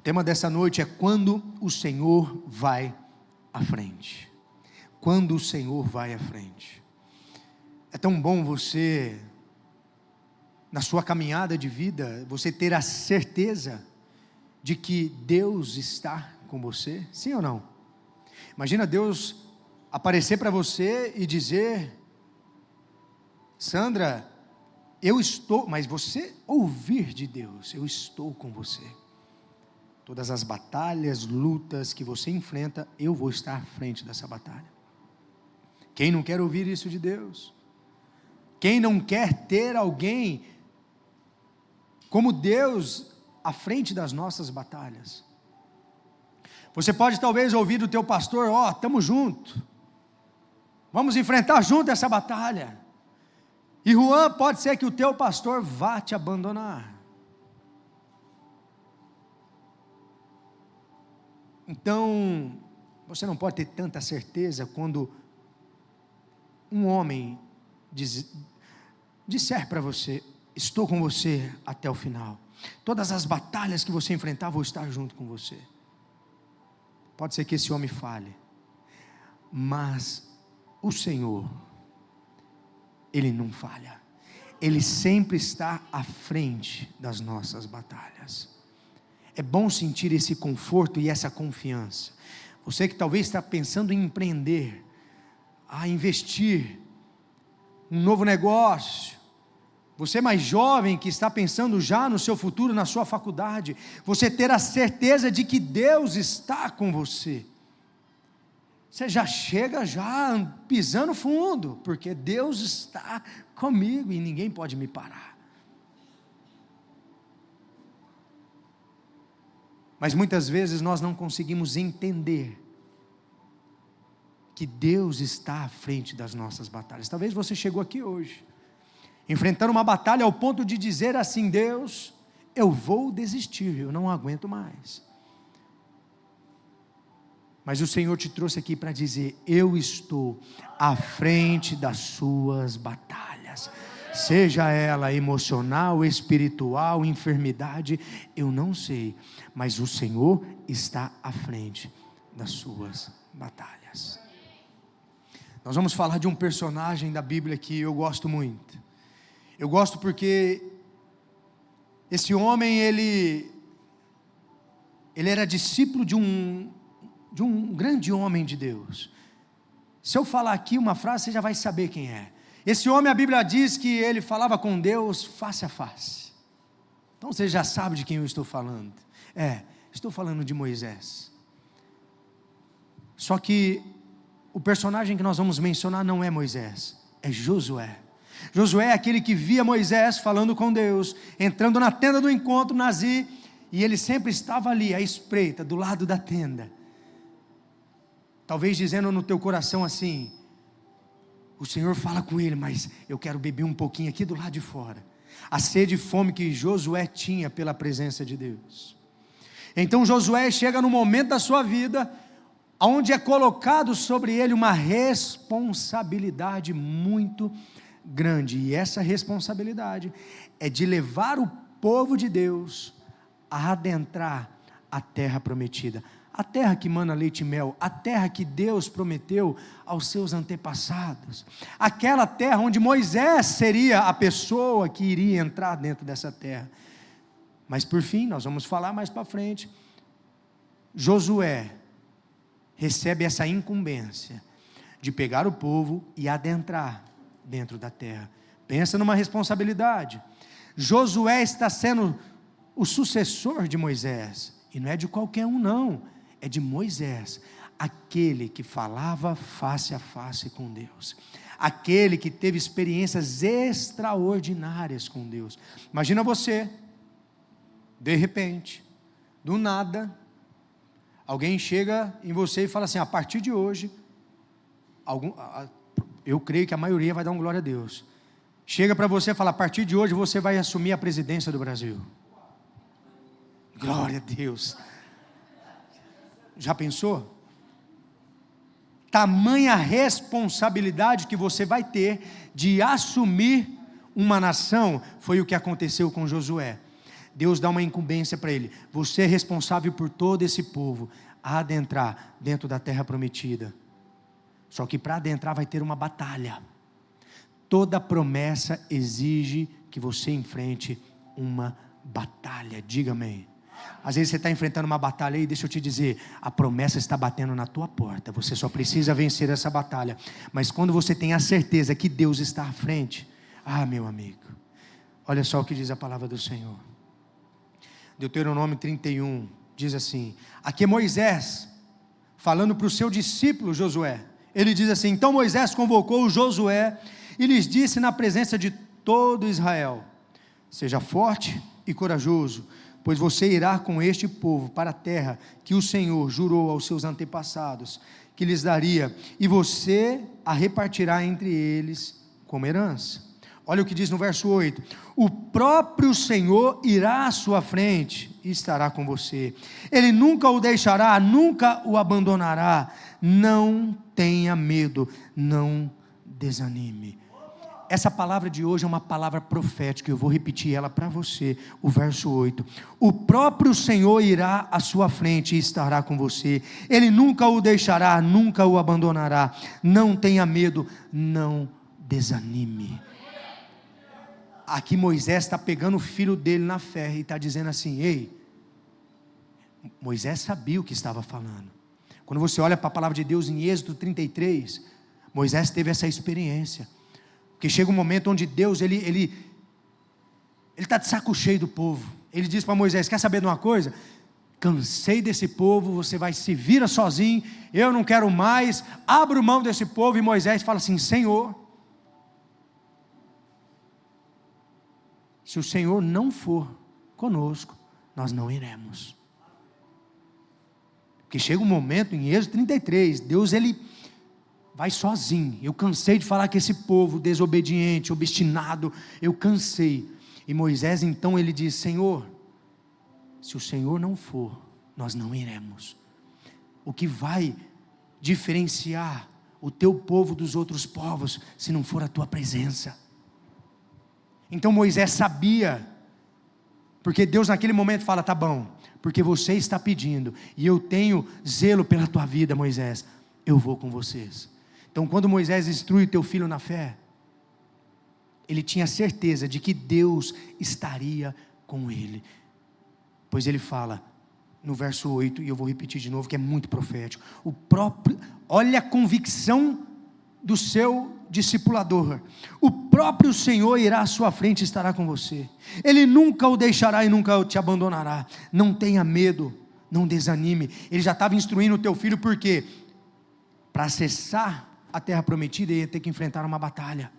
tema dessa noite é quando o Senhor vai à frente. Quando o Senhor vai à frente. É tão bom você, na sua caminhada de vida, você ter a certeza de que Deus está com você, sim ou não? Imagina Deus aparecer para você e dizer: Sandra, eu estou, mas você ouvir de Deus: eu estou com você. Todas as batalhas, lutas que você enfrenta, eu vou estar à frente dessa batalha. Quem não quer ouvir isso de Deus? Quem não quer ter alguém como Deus à frente das nossas batalhas? Você pode talvez ouvir do teu pastor: ó, estamos juntos, vamos enfrentar junto essa batalha. E Juan, pode ser que o teu pastor vá te abandonar. Então, você não pode ter tanta certeza quando um homem disser para você: estou com você até o final. Todas as batalhas que você enfrentar, vou estar junto com você. Pode ser que esse homem fale, mas o Senhor, Ele não falha. Ele sempre está à frente das nossas batalhas. É bom sentir esse conforto e essa confiança. Você que talvez está pensando em empreender, a investir, um novo negócio. Você mais jovem que está pensando já no seu futuro, na sua faculdade. Você ter a certeza de que Deus está com você. Você já chega já pisando fundo, porque Deus está comigo e ninguém pode me parar. Mas muitas vezes nós não conseguimos entender que Deus está à frente das nossas batalhas. Talvez você chegou aqui hoje, enfrentando uma batalha ao ponto de dizer assim: Deus, eu vou desistir, eu não aguento mais. Mas o Senhor te trouxe aqui para dizer: eu estou à frente das suas batalhas, seja ela emocional, espiritual, enfermidade, eu não sei, mas o Senhor está à frente das suas batalhas. Nós vamos falar de um personagem da Bíblia que eu gosto muito. Eu gosto porque esse homem, ele era discípulo de um grande homem de Deus. Se eu falar aqui uma frase, você já vai saber quem é. Esse homem, a Bíblia diz que ele falava com Deus face a face. Então você já sabe de quem eu estou falando. Estou falando de Moisés. Só que o personagem que nós vamos mencionar não é Moisés, é Josué. Josué é aquele que via Moisés falando com Deus, entrando na tenda do encontro, e ele sempre estava ali, à espreita, do lado da tenda. Talvez dizendo no teu coração assim: o Senhor fala com ele, mas eu quero beber um pouquinho aqui do lado de fora. A sede e fome que Josué tinha pela presença de Deus. Então Josué chega no momento da sua vida, onde é colocado sobre ele uma responsabilidade muito grande. E essa responsabilidade é de levar o povo de Deus a adentrar a terra prometida. A terra que mana leite e mel, a terra que Deus prometeu aos seus antepassados, aquela terra onde Moisés seria a pessoa que iria entrar dentro dessa terra. Mas por fim, nós vamos falar mais para frente, Josué recebe essa incumbência de pegar o povo e adentrar dentro da terra. Pensa numa responsabilidade. Josué está sendo o sucessor de Moisés, e não é de qualquer um não, é de Moisés, aquele que falava face a face com Deus, aquele que teve experiências extraordinárias com Deus. Imagina você, de repente, do nada, alguém chega em você e fala assim: a partir de hoje, eu creio que a maioria vai dar um glória a Deus, chega para você e fala: a partir de hoje você vai assumir a presidência do Brasil. Glória a Deus. Já pensou? Tamanha responsabilidade que você vai ter de assumir uma nação. Foi o que aconteceu com Josué. Deus dá uma incumbência para ele: você é responsável por todo esse povo adentrar dentro da terra prometida. Só que para adentrar vai ter uma batalha. Toda promessa exige que você enfrente uma batalha. Diga amém. Às vezes você está enfrentando uma batalha aí, deixa eu te dizer, a promessa está batendo na tua porta, você só precisa vencer essa batalha. Mas quando você tem a certeza que Deus está à frente, meu amigo, olha só o que diz a palavra do Senhor. Deuteronômio 31 diz assim: aqui é Moisés falando para o seu discípulo Josué. Ele diz assim: então Moisés convocou Josué e lhes disse na presença de todo Israel: seja forte e corajoso, pois você irá com este povo para a terra que o Senhor jurou aos seus antepassados que lhes daria, e você a repartirá entre eles como herança. Olha o que diz no verso 8: o próprio Senhor irá à sua frente e estará com você, Ele nunca o deixará, nunca o abandonará. Não tenha medo, não desanime. Essa palavra de hoje é uma palavra profética, eu vou repetir ela para você, o verso 8, o próprio Senhor irá à sua frente e estará com você, Ele nunca o deixará, nunca o abandonará. Não tenha medo, não desanime. Aqui Moisés está pegando o filho dele na fé e está dizendo assim: ei, Moisés sabia o que estava falando. Quando você olha para a palavra de Deus em Êxodo 33, Moisés teve essa experiência, porque chega um momento onde Deus, ele está de saco cheio do povo. Ele diz para Moisés: quer saber de uma coisa? Cansei desse povo, você vai se vira sozinho, eu não quero mais, abro mão desse povo. E Moisés fala assim: Senhor, se o Senhor não for conosco, nós não iremos. Porque chega um momento em Êxodo 33, Deus ele vai sozinho. Eu cansei de falar que esse povo desobediente, obstinado, eu cansei. E Moisés então ele diz: Senhor, se o Senhor não for, nós não iremos. O que vai diferenciar o teu povo dos outros povos, se não for a tua presença? Então Moisés sabia, porque Deus naquele momento fala: tá bom, porque você está pedindo, e eu tenho zelo pela tua vida, Moisés, eu vou com vocês. Então quando Moisés instrui o teu filho na fé, ele tinha certeza de que Deus estaria com ele, pois ele fala no verso 8, e eu vou repetir de novo que é muito profético, olha a convicção do seu discipulador: o próprio Senhor irá à sua frente e estará com você, Ele nunca o deixará e nunca te abandonará. Não tenha medo, não desanime. Ele já estava instruindo o teu filho, porque para acessar a terra prometida ia ter que enfrentar uma batalha,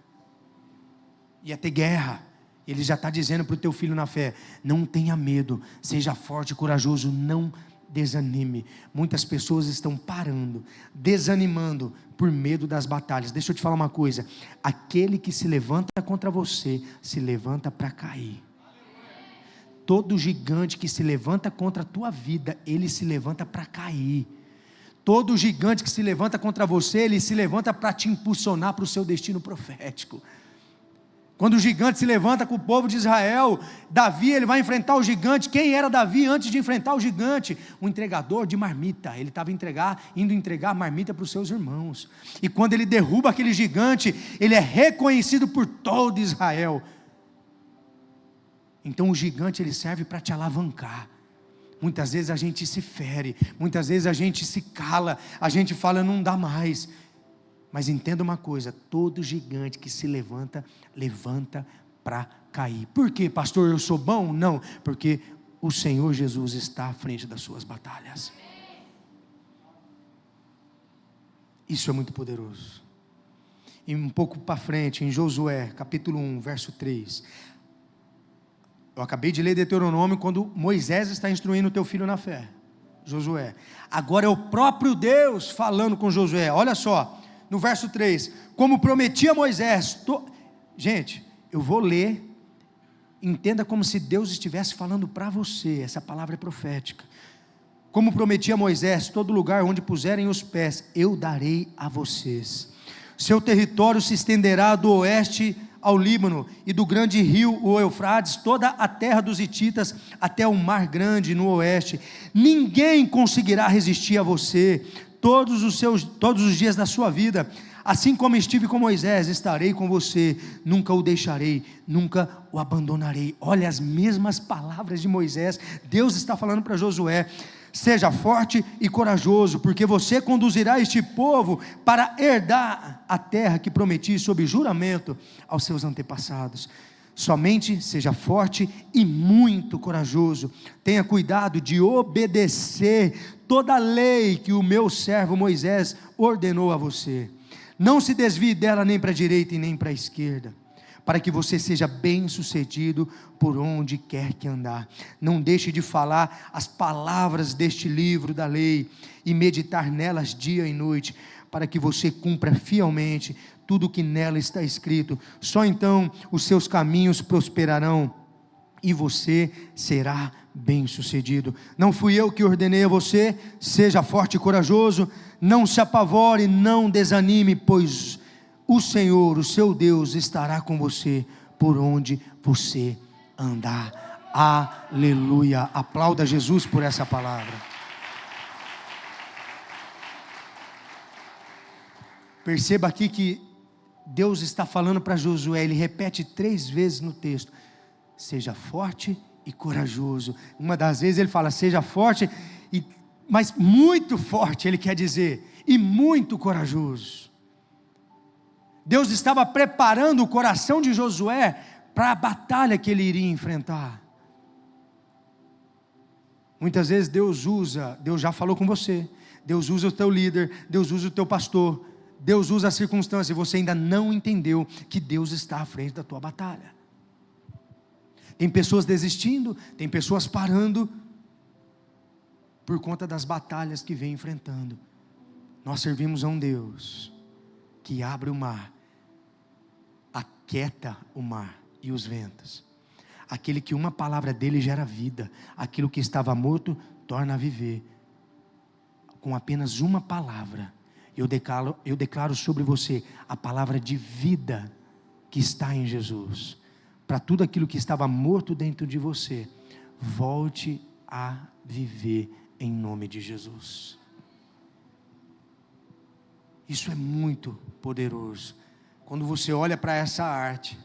ia ter guerra. Ele já está dizendo para o teu filho na fé: não tenha medo, seja forte e corajoso, não desanime. Muitas pessoas estão parando, desanimando por medo das batalhas. Deixa eu te falar uma coisa: aquele que se levanta contra você, se levanta para cair. Todo gigante que se levanta contra a tua vida, ele se levanta para cair. Todo gigante que se levanta contra você, ele se levanta para te impulsionar para o seu destino profético. Quando o gigante se levanta com o povo de Israel, Davi ele vai enfrentar o gigante. Quem era Davi antes de enfrentar o gigante? Um entregador de marmita. Ele estava indo entregar marmita para os seus irmãos. E quando ele derruba aquele gigante, ele é reconhecido por todo Israel. Então o gigante ele serve para te alavancar. Muitas vezes a gente se fere, muitas vezes a gente se cala, a gente fala: não dá mais. Mas entenda uma coisa: todo gigante que se levanta, levanta para cair. Por quê, pastor? Eu sou bom? Não, porque o Senhor Jesus está à frente das suas batalhas. Isso é muito poderoso. E um pouco para frente, em Josué, capítulo 1, verso 3. Eu acabei de ler Deuteronômio, quando Moisés está instruindo o teu filho na fé, Josué. Agora é o próprio Deus falando com Josué. Olha só. No verso 3, como prometia Moisés, gente, eu vou ler, entenda como se Deus estivesse falando para você, essa palavra é profética. Como prometia Moisés, todo lugar onde puserem os pés, eu darei a vocês. Seu território se estenderá do oeste ao Líbano, e do grande rio, o Eufrates, toda a terra dos hititas, até o mar grande no oeste. Ninguém conseguirá resistir a você todos os dias da sua vida. Assim como estive com Moisés, estarei com você, nunca o deixarei, nunca o abandonarei. Olha as mesmas palavras de Moisés, Deus está falando para Josué: seja forte e corajoso, porque você conduzirá este povo para herdar a terra que prometi sob juramento aos seus antepassados. Somente seja forte e muito corajoso, tenha cuidado de obedecer toda a lei que o meu servo Moisés ordenou a você. Não se desvie dela nem para a direita e nem para a esquerda, para que você seja bem sucedido por onde quer que andar. Não deixe de falar as palavras deste livro da lei e meditar nelas dia e noite, para que você cumpra fielmente tudo o que nela está escrito. Só então os seus caminhos prosperarão e você será bem sucedido. Não fui eu que ordenei a você? Seja forte e corajoso, não se apavore, não desanime, pois o Senhor, o seu Deus, estará com você por onde você andar. Aleluia. Aplauda Jesus por essa palavra. Perceba aqui que Deus está falando para Josué, ele repete 3 vezes no texto: seja forte e corajoso. Uma das vezes ele fala seja forte, mas muito forte, ele quer dizer, e muito corajoso. Deus estava preparando o coração de Josué para a batalha que ele iria enfrentar. Muitas vezes Deus já falou com você, Deus usa o teu líder, Deus usa o teu pastor, Deus usa a circunstância, e você ainda não entendeu que Deus está à frente da tua batalha. Tem pessoas desistindo, tem pessoas parando, por conta das batalhas que vem enfrentando. Nós servimos a um Deus que abre o mar, aquieta o mar e os ventos, aquele que uma palavra dele gera vida, aquilo que estava morto torna a viver, com apenas uma palavra. Eu declaro sobre você a palavra de vida que está em Jesus, para tudo aquilo que estava morto dentro de você, volte a viver em nome de Jesus. Isso é muito poderoso. Quando você olha para essa arte,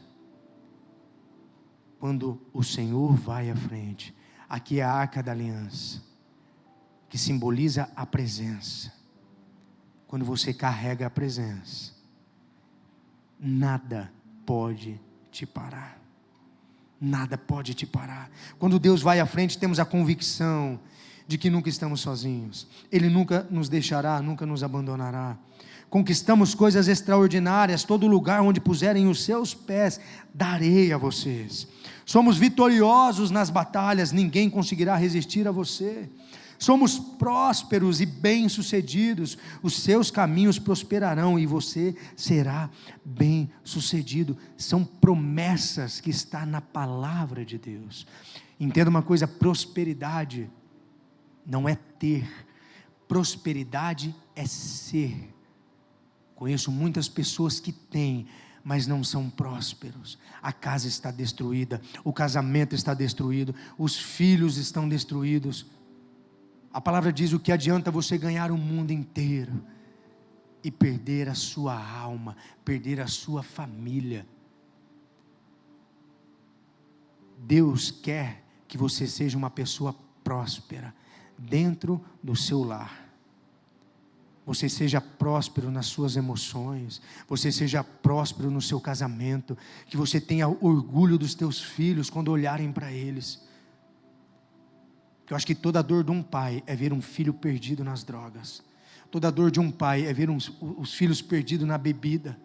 quando o Senhor vai à frente, aqui é a Arca da Aliança, que simboliza a presença. Quando você carrega a presença, nada pode te parar. Nada pode te parar. Quando Deus vai à frente, temos a convicção de que nunca estamos sozinhos. Ele nunca nos deixará, nunca nos abandonará. Conquistamos coisas extraordinárias. Todo lugar onde puserem os seus pés, darei a vocês. Somos vitoriosos nas batalhas, ninguém conseguirá resistir a você. Somos prósperos e bem-sucedidos, os seus caminhos prosperarão e você será bem-sucedido. São promessas que estão na palavra de Deus. Entenda uma coisa: prosperidade não é ter, prosperidade é ser. Conheço muitas pessoas que têm, mas não são prósperos. A casa está destruída, o casamento está destruído, os filhos estão destruídos. A palavra diz: o que adianta você ganhar o mundo inteiro e perder a sua alma, perder a sua família? Deus quer que você seja uma pessoa próspera dentro do seu lar. Você seja próspero nas suas emoções, você seja próspero no seu casamento, que você tenha orgulho dos teus filhos quando olharem para eles. Eu acho que toda dor de um pai é ver um filho perdido nas drogas. Toda dor de um pai é ver os filhos perdidos na bebida.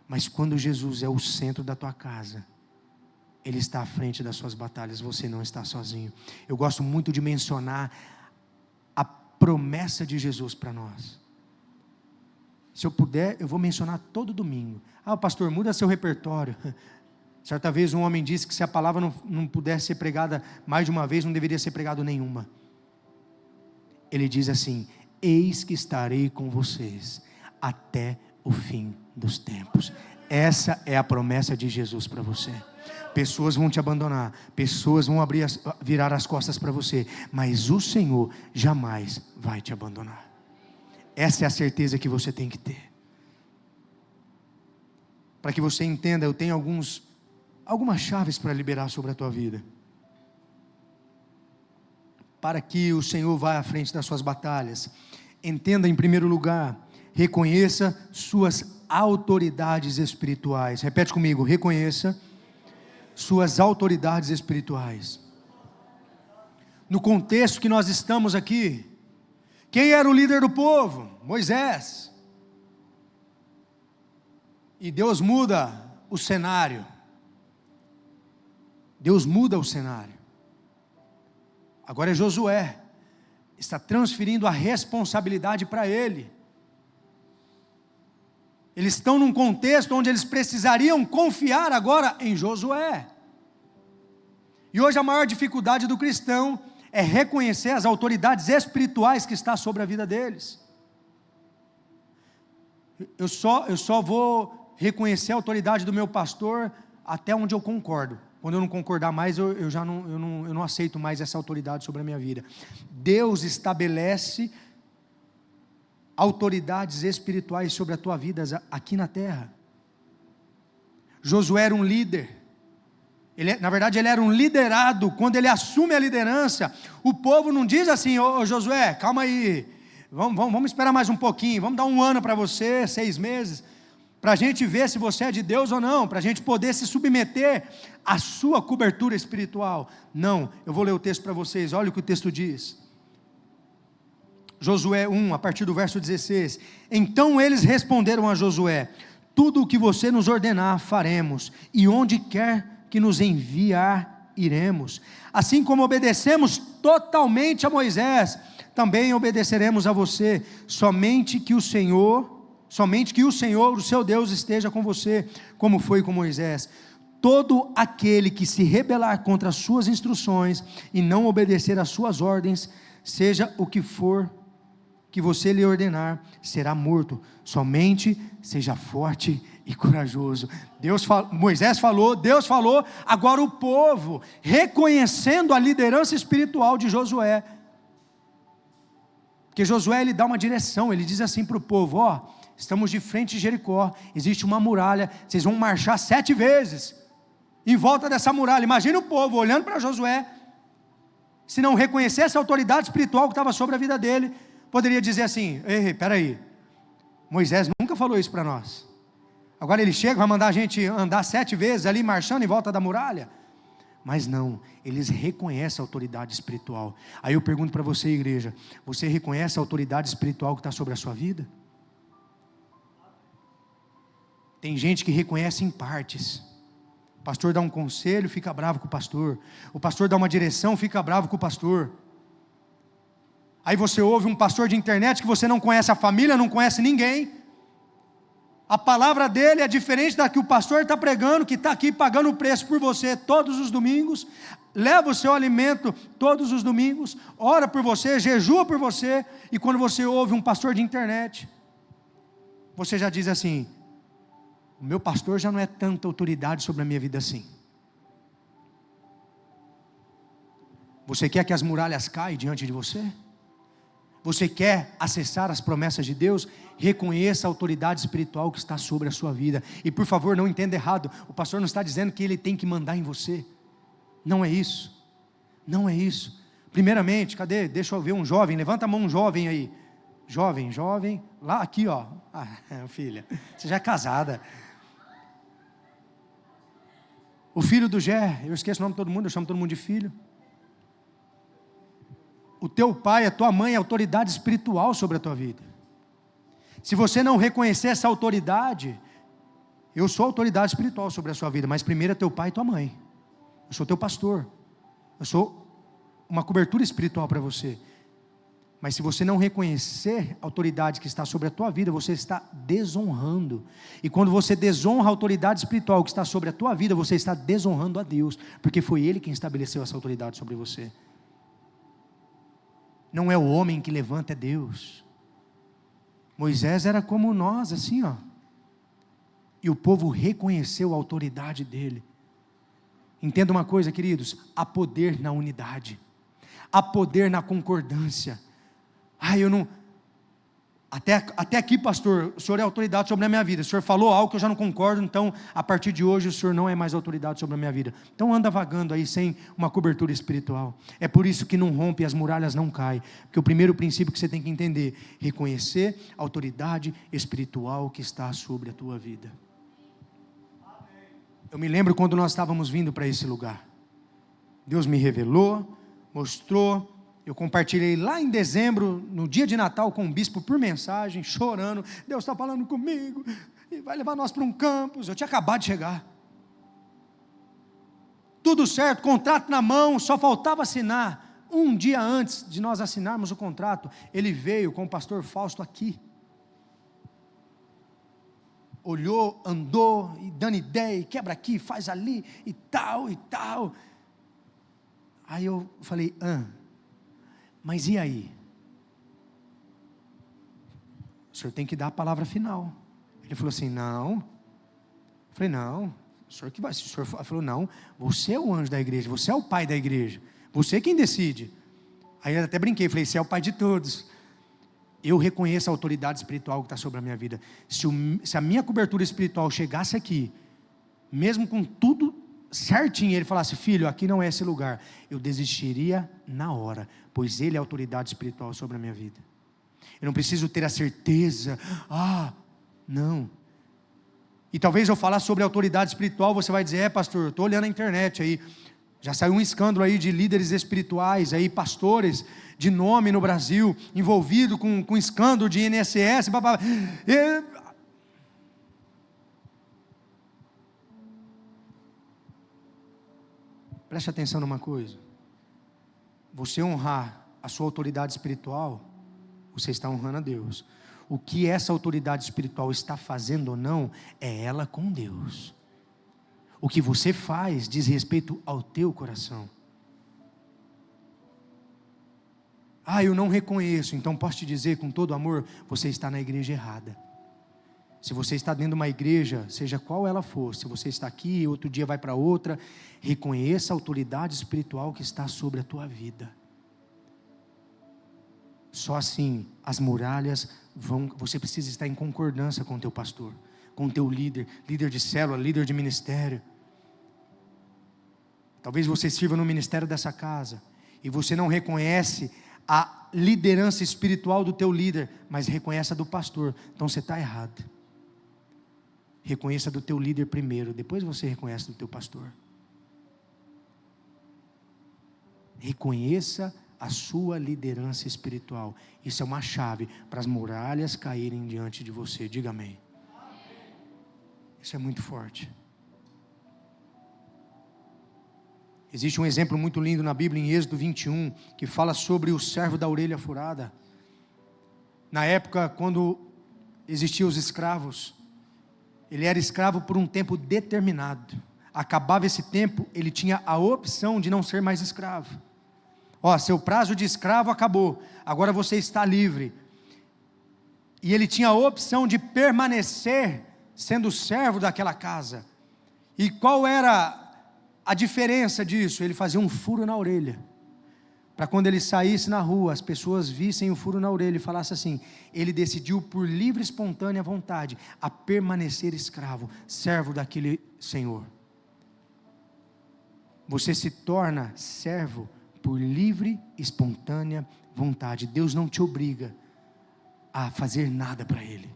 Mas quando Jesus é o centro da tua casa, Ele está à frente das suas batalhas, você não está sozinho. Eu gosto muito de mencionar a promessa de Jesus para nós. Se eu puder, eu vou mencionar todo domingo. Pastor, muda seu repertório. Certa vez um homem disse que se a palavra não pudesse ser pregada mais de uma vez, não deveria ser pregado nenhuma. Ele diz assim: eis que estarei com vocês até o fim dos tempos. Essa é a promessa de Jesus para você. Pessoas vão te abandonar, pessoas vão virar as costas para você, mas o Senhor jamais vai te abandonar. Essa é a certeza que você tem que ter. Para que você entenda, eu tenho algumas chaves para liberar sobre a tua vida. Para que o Senhor vá à frente das suas batalhas. Entenda, em primeiro lugar, reconheça suas autoridades espirituais. Repete comigo, reconheça suas autoridades espirituais. No contexto que nós estamos aqui, quem era o líder do povo? Moisés. E Deus muda o cenário. Deus muda o cenário. Agora é Josué. Está transferindo a responsabilidade para ele. Eles estão num contexto onde eles precisariam confiar agora em Josué. E hoje a maior dificuldade do cristão é reconhecer as autoridades espirituais que estão sobre a vida deles. Eu só vou reconhecer a autoridade do meu pastor até onde eu concordo. Quando eu não concordar mais, eu não aceito mais essa autoridade sobre a minha vida. Deus estabelece autoridades espirituais sobre a tua vida aqui na terra. Josué era um líder. Na verdade, ele era um liderado. Quando ele assume a liderança, o povo não diz assim: ô Josué, calma aí, vamos esperar mais um pouquinho, vamos dar um ano para você, 6 meses, para a gente ver se você é de Deus ou não, para a gente poder se submeter à sua cobertura espiritual. Não, eu vou ler o texto para vocês, olha o que o texto diz. Josué 1, a partir do verso 16. Então eles responderam a Josué: tudo o que você nos ordenar faremos, e onde quer que nos enviar, iremos. Assim como obedecemos totalmente a Moisés, também obedeceremos a você, somente que o Senhor, o seu Deus, esteja com você, como foi com Moisés. Todo aquele que se rebelar contra as suas instruções e não obedecer às suas ordens, seja o que for que você lhe ordenar, será morto. Somente seja forte e corajoso. Moisés falou, Deus falou, agora o povo, reconhecendo a liderança espiritual de Josué, porque Josué, ele dá uma direção, ele diz assim para o povo: estamos de frente de Jericó, existe uma muralha, vocês vão marchar 7 vezes, em volta dessa muralha. Imagina o povo olhando para Josué, se não reconhecesse a autoridade espiritual que estava sobre a vida dele, poderia dizer assim: ei, peraí, Moisés nunca falou isso para nós, agora ele chega, vai mandar a gente andar 7 vezes ali, marchando em volta da muralha? Mas não, eles reconhecem a autoridade espiritual. Aí eu pergunto para você, igreja, você reconhece a autoridade espiritual que está sobre a sua vida? Tem gente que reconhece em partes. O pastor dá um conselho, fica bravo com o pastor. O pastor dá uma direção, fica bravo com o pastor. Aí você ouve um pastor de internet que você não conhece a família, não conhece ninguém. A palavra dele é diferente da que o pastor está pregando, que está aqui pagando o preço por você todos os domingos, leva o seu alimento todos os domingos, ora por você, jejua por você, e quando você ouve um pastor de internet, você já diz assim: o meu pastor já não é tanta autoridade sobre a minha vida assim. Você quer que as muralhas caiam diante de você? Você quer acessar as promessas de Deus? Reconheça a autoridade espiritual que está sobre a sua vida. E por favor, não entenda errado, o pastor não está dizendo que ele tem que mandar em você. Não é isso. Não é isso. Primeiramente, cadê? Deixa eu ver um jovem, levanta a mão, um jovem aí. Jovem, lá aqui ó. Filha, você já é casada. O filho do Gé, eu esqueço o nome de todo mundo, eu chamo todo mundo de filho. O teu pai, a tua mãe é autoridade espiritual sobre a tua vida. Se você não reconhecer essa autoridade, eu sou autoridade espiritual sobre a sua vida, mas primeiro é teu pai e tua mãe. Eu sou teu pastor, eu sou uma cobertura espiritual para você. Mas se você não reconhecer a autoridade que está sobre a tua vida, você está desonrando. E quando você desonra a autoridade espiritual que está sobre a tua vida, você está desonrando a Deus, porque foi Ele quem estabeleceu essa autoridade sobre você. Não é o homem que levanta, é Deus. Moisés era como nós, assim ó. e o povo reconheceu a autoridade dele. Entenda uma coisa, queridos, há poder na unidade, há poder na concordância. Eu não... Até aqui, pastor, o senhor é autoridade sobre a minha vida, o senhor falou algo que eu já não concordo, então a partir de hoje o senhor não é mais autoridade sobre a minha vida. Então anda vagando aí sem uma cobertura espiritual. É por isso que não rompe, as muralhas não caem, porque o primeiro princípio que você tem que entender, reconhecer a autoridade espiritual que está sobre a tua vida. Eu me lembro quando nós estávamos vindo para esse lugar, Deus me revelou, mostrou. Eu compartilhei lá em dezembro, no dia de Natal, com o bispo por mensagem, chorando. Deus está falando comigo, e vai levar nós para um campus. Eu tinha acabado de chegar. Tudo certo, contrato na mão, só faltava assinar. Um dia antes de nós assinarmos o contrato, ele veio com o pastor Fausto aqui. Olhou, andou, e dando ideia, e quebra aqui, faz ali, e tal, e tal. Aí eu falei, mas e aí? O senhor tem que dar a palavra final. Ele falou assim, não. Eu falei, não, o senhor que vai. O senhor falou, não, você é o anjo da igreja, você é o pai da igreja, você é quem decide. Aí eu até brinquei, falei, você é o pai de todos. Eu reconheço a autoridade espiritual que está sobre a minha vida. Se a minha cobertura espiritual chegasse aqui, mesmo com tudo certinho, ele falasse, filho, aqui não é esse lugar, eu desistiria na hora, pois ele é a autoridade espiritual sobre a minha vida. Eu não preciso ter a certeza, não. E talvez eu falar sobre autoridade espiritual, você vai dizer, pastor, eu estou olhando a internet aí, já saiu um escândalo aí de líderes espirituais, aí, pastores de nome no Brasil, envolvido com escândalo de INSS, Preste atenção numa coisa, você honrar a sua autoridade espiritual, você está honrando a Deus. O que essa autoridade espiritual está fazendo ou não, é ela com Deus. O que você faz diz respeito ao teu coração. Eu não reconheço, então posso te dizer com todo amor, você está na igreja errada. Se você está dentro de uma igreja, seja qual ela for, se você está aqui, outro dia vai para outra, reconheça a autoridade espiritual que está sobre a tua vida. Só assim, as muralhas você precisa estar em concordância com o teu pastor, com o teu líder de célula, líder de ministério. Talvez você sirva no ministério dessa casa, e você não reconhece a liderança espiritual do teu líder, mas reconhece a do pastor, então você está errado. Reconheça do teu líder primeiro, depois você reconhece do teu pastor. Reconheça a sua liderança espiritual. Isso é uma chave para as muralhas caírem diante de você. Diga amém. Isso é muito forte. Existe um exemplo muito lindo na Bíblia, em Êxodo 21, que fala sobre o servo da orelha furada. Na época, quando existiam os escravos, ele era escravo por um tempo determinado. Acabava esse tempo, ele tinha a opção de não ser mais escravo. Seu prazo de escravo acabou, agora você está livre. E ele tinha a opção de permanecer sendo servo daquela casa. E qual era a diferença disso? Ele fazia um furo na orelha, para quando ele saísse na rua, as pessoas vissem o furo na orelha e falassem assim, ele decidiu por livre e espontânea vontade, a permanecer escravo, servo daquele Senhor. Você se torna servo por livre e espontânea vontade. Deus não te obriga a fazer nada para Ele.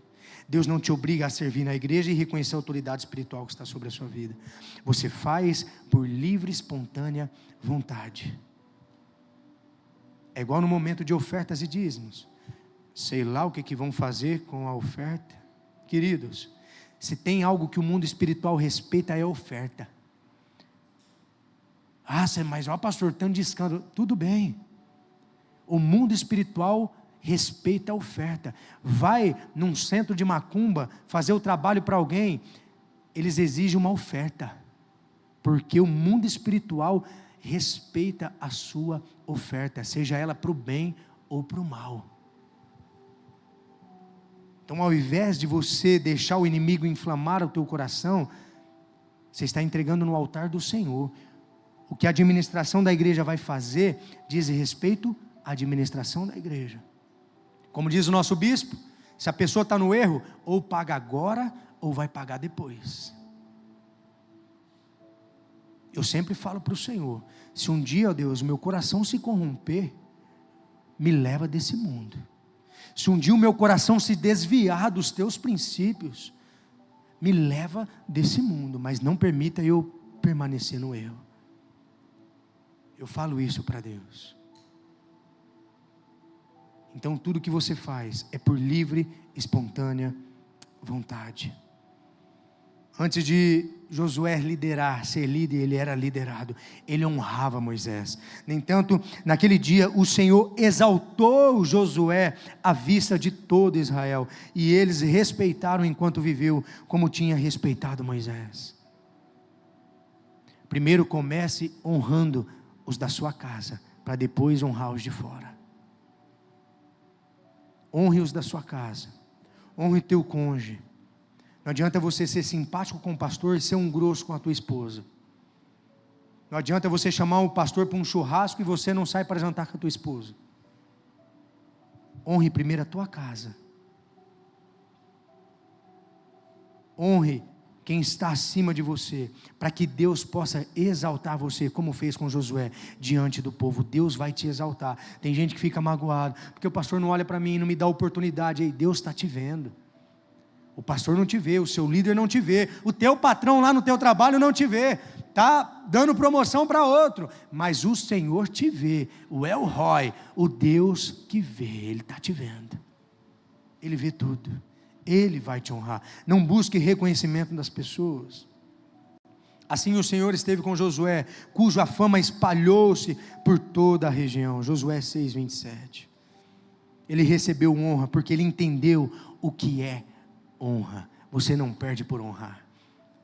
Deus não te obriga a servir na igreja e reconhecer a autoridade espiritual que está sobre a sua vida. Você faz por livre e espontânea vontade. É igual no momento de ofertas e dízimos. Sei lá o que vão fazer com a oferta. Queridos, se tem algo que o mundo espiritual respeita, é a oferta. Mas pastor, tanto de escândalo. Tudo bem. O mundo espiritual respeita a oferta. Vai num centro de macumba fazer o trabalho para alguém, eles exigem uma oferta, porque o mundo espiritual respeita a sua oferta, seja ela para o bem ou para o mal. Então, ao invés de você deixar o inimigo inflamar o teu coração, você está entregando no altar do Senhor. O que a administração da igreja vai fazer diz respeito à administração da igreja. Como diz o nosso bispo, se a pessoa está no erro, ou paga agora, ou vai pagar depois. Eu sempre falo para o Senhor, se um dia, ó Deus, meu coração se corromper, me leva desse mundo. Se um dia o meu coração se desviar dos teus princípios, me leva desse mundo, mas não permita eu permanecer no erro. Eu falo isso para Deus. Então tudo que você faz é por livre, espontânea vontade. Antes de Josué liderar, ser líder, ele era liderado. Ele honrava Moisés. No entanto, naquele dia o Senhor exaltou Josué à vista de todo Israel. E eles respeitaram enquanto viveu, como tinha respeitado Moisés. Primeiro comece honrando os da sua casa, para depois honrar os de fora. Honre os da sua casa. Honre teu cônjuge. Não adianta você ser simpático com o pastor e ser um grosso com a tua esposa. Não adianta você chamar o pastor para um churrasco e você não sai para jantar com a tua esposa. Honre primeiro a tua casa. Honre quem está acima de você, para que Deus possa exaltar você, como fez com Josué, diante do povo. Deus vai te exaltar. Tem gente que fica magoado, porque o pastor não olha para mim, não me dá oportunidade. Ei, Deus está te vendo. O pastor não te vê, o seu líder não te vê, o teu patrão lá no teu trabalho não te vê, está dando promoção para outro, mas o Senhor te vê, o El Roi, o Deus que vê, Ele está te vendo, Ele vê tudo, Ele vai te honrar. Não busque reconhecimento das pessoas. Assim o Senhor esteve com Josué, cuja fama espalhou-se por toda a região. Josué 6:27. Ele recebeu honra porque ele entendeu o que é honra. Você não perde por honrar.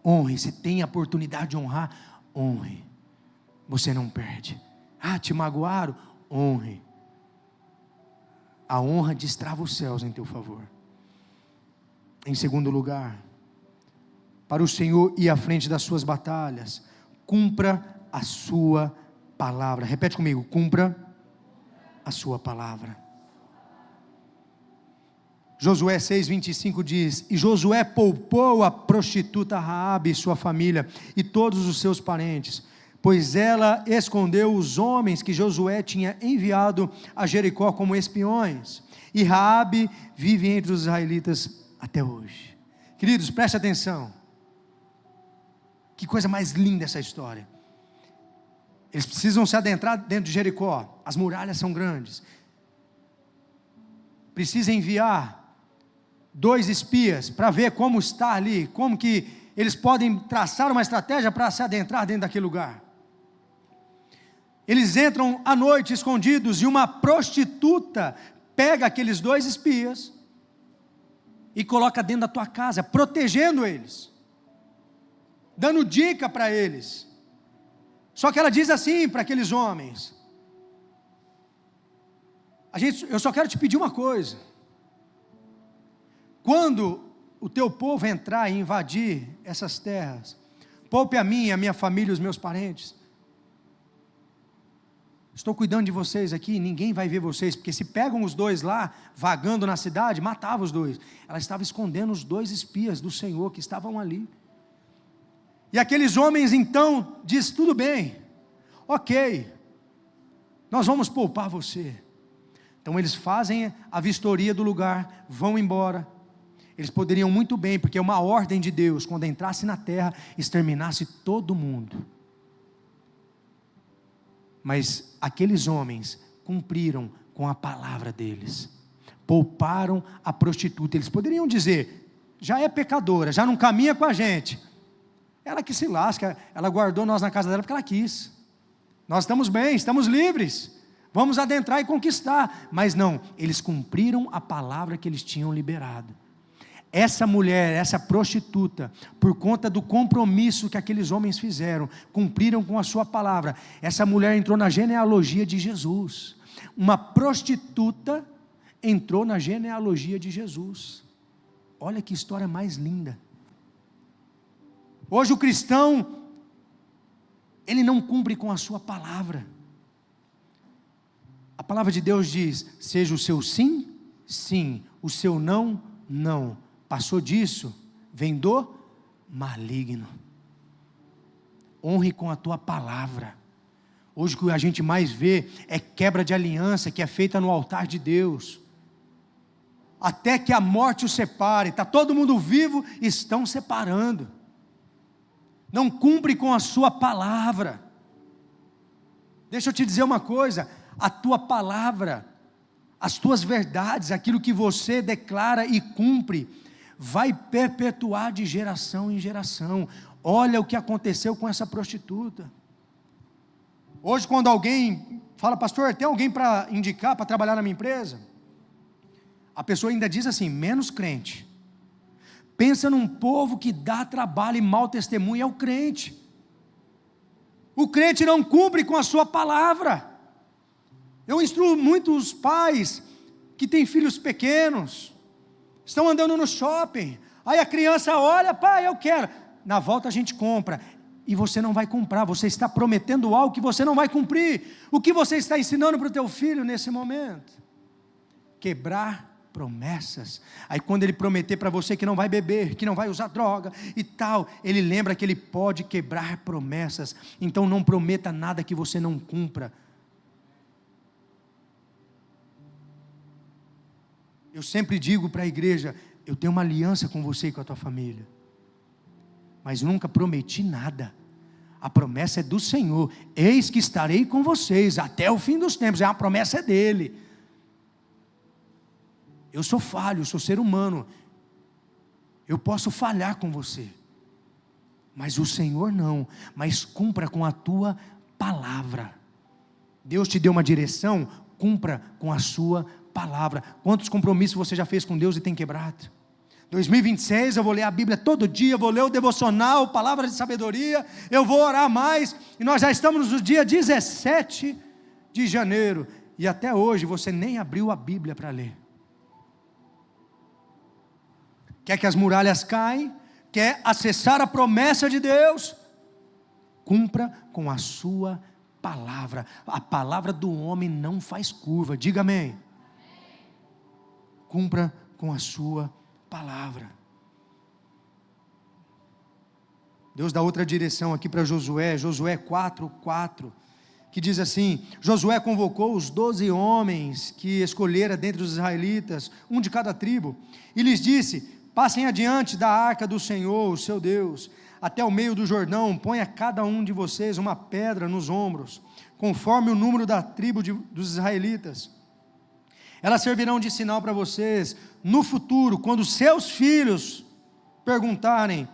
Honre, se tem a oportunidade de honrar, honre. Você não perde. Ah, te magoaram? Honre. A honra destrava os céus em teu favor. Em segundo lugar, para o Senhor ir à frente das suas batalhas, cumpra a sua palavra. Repete comigo, cumpra a sua palavra. Josué 6:25 diz: e Josué poupou a prostituta Raabe e sua família e todos os seus parentes, pois ela escondeu os homens que Josué tinha enviado a Jericó como espiões, e Raabe vive entre os israelitas até hoje. Queridos, preste atenção, que coisa mais linda essa história. Eles precisam se adentrar dentro de Jericó, as muralhas são grandes, precisa enviar 2 espias, para ver como está ali, como que eles podem traçar uma estratégia para se adentrar dentro daquele lugar. Eles entram à noite escondidos, e uma prostituta pega aqueles 2 espias, e coloca dentro da tua casa, protegendo eles, dando dica para eles. Só que ela diz assim para aqueles homens: eu só quero te pedir uma coisa, quando o teu povo entrar e invadir essas terras, poupe a mim, a minha família e os meus parentes. Estou cuidando de vocês aqui, ninguém vai ver vocês, porque se pegam os 2 lá, vagando na cidade, matava os 2. Ela estava escondendo os 2 espias do Senhor que estavam ali. E aqueles homens então diz: tudo bem, ok, nós vamos poupar você. Então eles fazem a vistoria do lugar, vão embora. Eles poderiam muito bem, porque é uma ordem de Deus, quando entrasse na terra, exterminasse todo mundo. Mas aqueles homens cumpriram com a palavra deles, pouparam a prostituta. Eles poderiam dizer: já é pecadora, já não caminha com a gente, ela que se lasca, ela guardou nós na casa dela porque ela quis, nós estamos bem, estamos livres, vamos adentrar e conquistar. Mas não, eles cumpriram a palavra que eles tinham liberado. Essa mulher, essa prostituta, por conta do compromisso que aqueles homens fizeram, cumpriram com a sua palavra. Essa mulher entrou na genealogia de Jesus. Uma prostituta entrou na genealogia de Jesus. Olha que história mais linda. Hoje o cristão, ele não cumpre com a sua palavra. A palavra de Deus diz: seja o seu sim, sim, o seu não, não. Passou disso, vem do maligno. Honre com a tua palavra. Hoje o que a gente mais vê é quebra de aliança que é feita no altar de Deus. Até que a morte os separe. Está todo mundo vivo, estão separando. Não cumpre com a sua palavra. Deixa eu te dizer uma coisa: a tua palavra, as tuas verdades, aquilo que você declara e cumpre, vai perpetuar de geração em geração. Olha o que aconteceu com essa prostituta. Hoje quando alguém fala: pastor, tem alguém para indicar, para trabalhar na minha empresa? A pessoa ainda diz assim: menos crente. Pensa num povo que dá trabalho e mau testemunho, é o crente. O crente não cumpre com a sua palavra. Eu instruo muitos pais que têm filhos pequenos, estão andando no shopping, aí a criança olha: pai, eu quero. Na volta a gente compra, e você não vai comprar, você está prometendo algo que você não vai cumprir. O que você está ensinando para o teu filho nesse momento? Quebrar promessas. Aí quando ele prometer para você que não vai beber, que não vai usar droga e tal, ele lembra que ele pode quebrar promessas. Então não prometa nada que você não cumpra. Eu sempre digo para a igreja: eu tenho uma aliança com você e com a tua família, mas nunca prometi nada. A promessa é do Senhor: eis que estarei com vocês até o fim dos tempos. A promessa é dele. Eu sou falho, eu sou ser humano, eu posso falhar com você, mas o Senhor não. Mas cumpra com a tua palavra. Deus te deu uma direção, cumpra com a sua palavra. Quantos compromissos você já fez com Deus e tem quebrado? 2026 eu vou ler a Bíblia todo dia, vou ler o devocional, palavra de sabedoria, eu vou orar mais, e nós já estamos no dia 17 de janeiro, e até hoje você nem abriu a Bíblia para ler. Quer que as muralhas caem? Quer acessar a promessa de Deus? Cumpra com a sua palavra. A palavra do homem não faz curva, diga amém. Cumpra com a sua palavra. Deus dá outra direção aqui para Josué, Josué 4:4, que diz assim: Josué convocou os 12 homens que escolhera dentre os israelitas, um de cada tribo, e lhes disse: passem adiante da arca do Senhor, o seu Deus, até o meio do Jordão, ponha cada um de vocês uma pedra nos ombros, conforme o número da tribo dos israelitas. Elas servirão de sinal para vocês no futuro, quando seus filhos perguntarem: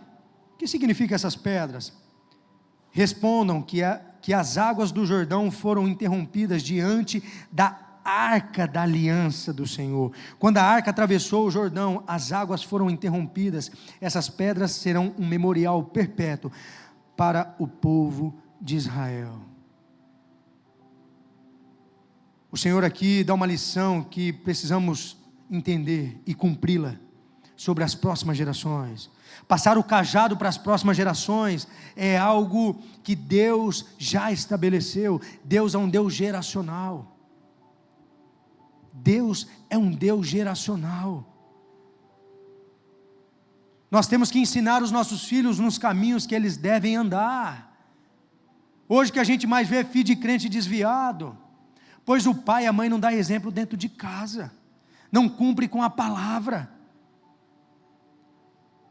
o que significam essas pedras? Respondam que as águas do Jordão foram interrompidas diante da arca da aliança do Senhor. Quando a arca atravessou o Jordão, as águas foram interrompidas. Essas pedras serão um memorial perpétuo para o povo de Israel. O Senhor aqui dá uma lição que precisamos entender e cumpri-la sobre as próximas gerações. Passar o cajado para as próximas gerações é algo que Deus já estabeleceu. Deus é um Deus geracional. Deus é um Deus geracional. Nós temos que ensinar os nossos filhos nos caminhos que eles devem andar. Hoje que a gente mais vê filho de crente desviado, pois o pai e a mãe não dão exemplo dentro de casa, não cumpre com a palavra.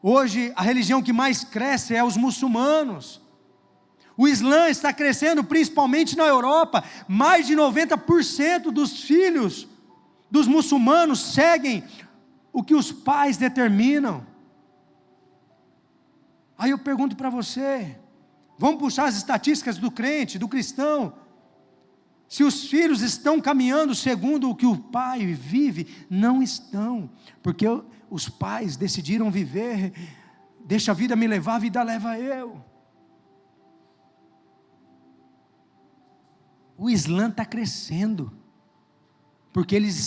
Hoje a religião que mais cresce é os muçulmanos. O Islã está crescendo principalmente na Europa. Mais de 90% dos filhos dos muçulmanos seguem o que os pais determinam. Aí eu pergunto para você: vamos puxar as estatísticas do crente, do cristão? Se os filhos estão caminhando segundo o que o pai vive? Não estão, porque os pais decidiram viver: deixa a vida me levar, a vida leva eu. O Islã está crescendo, porque eles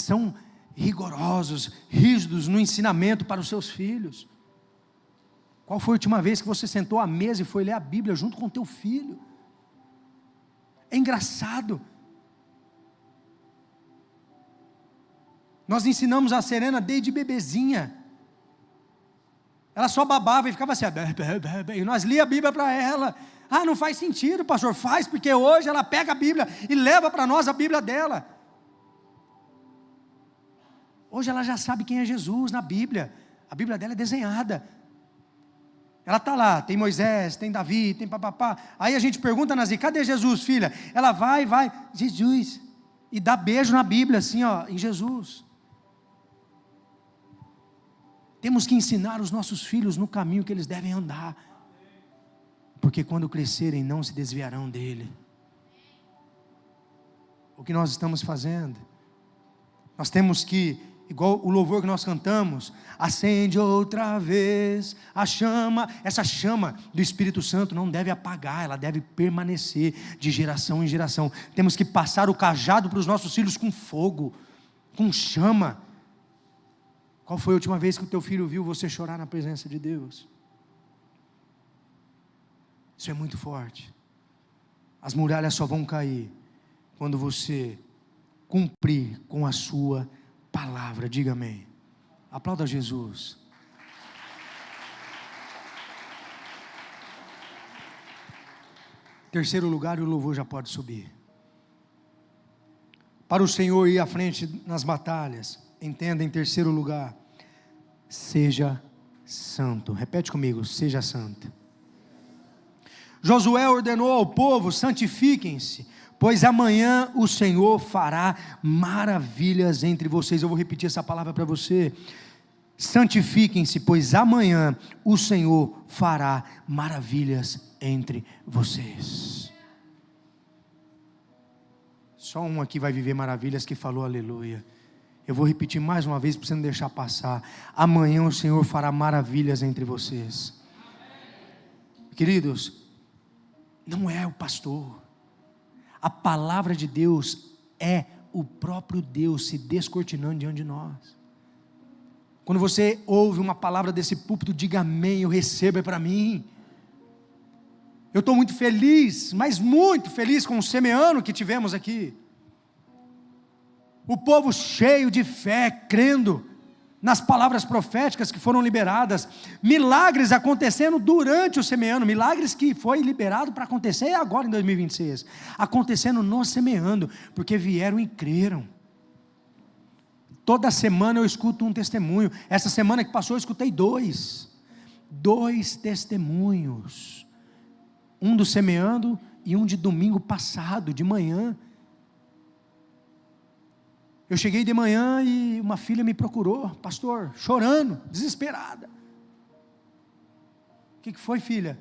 rigorosos, rígidos no ensinamento para os seus filhos. Qual foi a última vez que você sentou à mesa e foi ler a Bíblia junto com o teu filho? É engraçado. Nós ensinamos a Serena desde bebezinha. Ela só babava e ficava assim, e nós lia a Bíblia para ela. Ah, não faz sentido, pastor. Faz, porque hoje ela pega a Bíblia e leva para nós a Bíblia dela. Hoje ela já sabe quem é Jesus na Bíblia. A Bíblia dela é desenhada. Ela está lá, tem Moisés, tem Davi, tem papapá. Aí a gente pergunta, Nazi, cadê Jesus, filha? Ela vai, Jesus. E dá beijo na Bíblia, assim, ó, em Jesus. Temos que ensinar os nossos filhos no caminho que eles devem andar. Porque quando crescerem não se desviarão dele. O que nós estamos fazendo? Nós temos que, igual o louvor que nós cantamos, acende outra vez a chama. Essa chama do Espírito Santo não deve apagar, ela deve permanecer de geração em geração. Temos que passar o cajado para os nossos filhos com fogo, com chama. Qual foi a última vez que o teu filho viu você chorar na presença de Deus? Isso é muito forte. As muralhas só vão cair quando você cumprir com a sua palavra. Diga amém. Aplauda Jesus. Terceiro lugar, e o louvor já pode subir. Para o Senhor ir à frente nas batalhas, entenda, em terceiro lugar, seja santo. Repete comigo, seja santo. Josué ordenou ao povo, santifiquem-se, pois amanhã o Senhor fará maravilhas entre vocês. Eu vou repetir essa palavra para você. Santifiquem-se, pois amanhã o Senhor fará maravilhas entre vocês. Só um aqui vai viver maravilhas que falou aleluia. Eu vou repetir mais uma vez para você não deixar passar. Amanhã o Senhor fará maravilhas entre vocês. Queridos, não é o pastor. A palavra de Deus é o próprio Deus se descortinando diante de nós. Quando você ouve uma palavra desse púlpito, diga amém, eu recebo, é para mim. Eu estou muito feliz, mas muito feliz com o semeando que tivemos aqui. O povo cheio de fé, crendo nas palavras proféticas que foram liberadas, milagres acontecendo durante o semeando, milagres que foi liberado para acontecer agora em 2026, acontecendo no semeando, porque vieram e creram. Toda semana eu escuto um testemunho. Essa semana que passou eu escutei dois testemunhos, um do semeando e um de domingo passado, de manhã. Eu cheguei de manhã e uma filha me procurou, pastor, chorando, desesperada. O que foi, filha?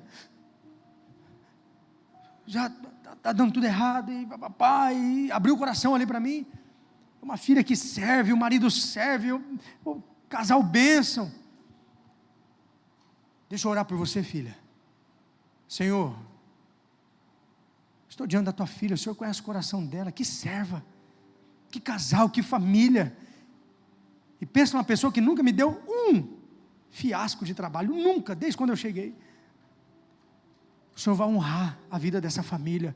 Já está dando tudo errado, e papai, e abriu o coração ali para mim. Uma filha que serve, o marido serve, o casal bênção. Deixa eu orar por você, filha. Senhor, estou diante da tua filha, o Senhor conhece o coração dela, que serva. Que casal, que família. E pensa numa pessoa que nunca me deu um fiasco de trabalho, nunca, desde quando eu cheguei. O Senhor vai honrar a vida dessa família.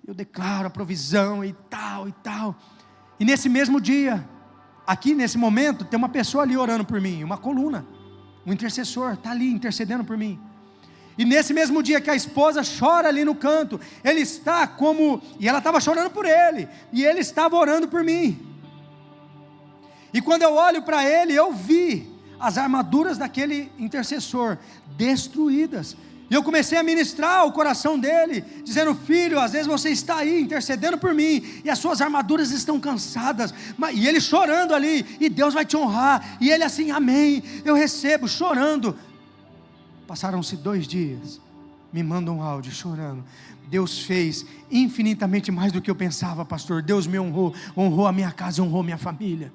Eu declaro a provisão e tal e tal. E nesse mesmo dia, aqui nesse momento, tem uma pessoa ali orando por mim, uma coluna, um intercessor, está ali intercedendo por mim. E nesse mesmo dia que a esposa chora ali no canto, ele está como, e ela estava chorando por ele, e ele estava orando por mim. E quando eu olho para ele, eu vi as armaduras daquele intercessor destruídas. E eu comecei a ministrar o coração dele, dizendo: filho, às vezes você está aí intercedendo por mim, e as suas armaduras estão cansadas, e ele chorando ali, e Deus vai te honrar, e ele assim, amém, eu recebo, chorando. Passaram-se 2 dias, me manda um áudio chorando. Deus fez infinitamente mais do que eu pensava, pastor. Deus me honrou, honrou a minha casa, honrou a minha família.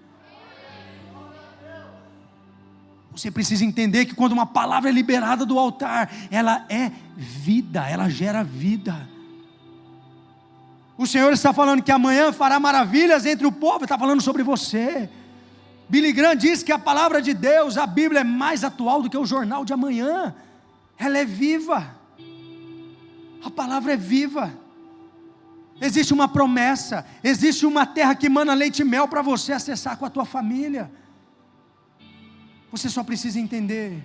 Você precisa entender que quando uma palavra é liberada do altar, ela é vida, ela gera vida. O Senhor está falando que amanhã fará maravilhas entre o povo, está falando sobre você. Billy Graham diz que a palavra de Deus, a Bíblia, é mais atual do que o jornal de amanhã. Ela é viva. A palavra é viva. Existe uma promessa, existe uma terra que emana leite e mel para você acessar com a tua família. Você só precisa entender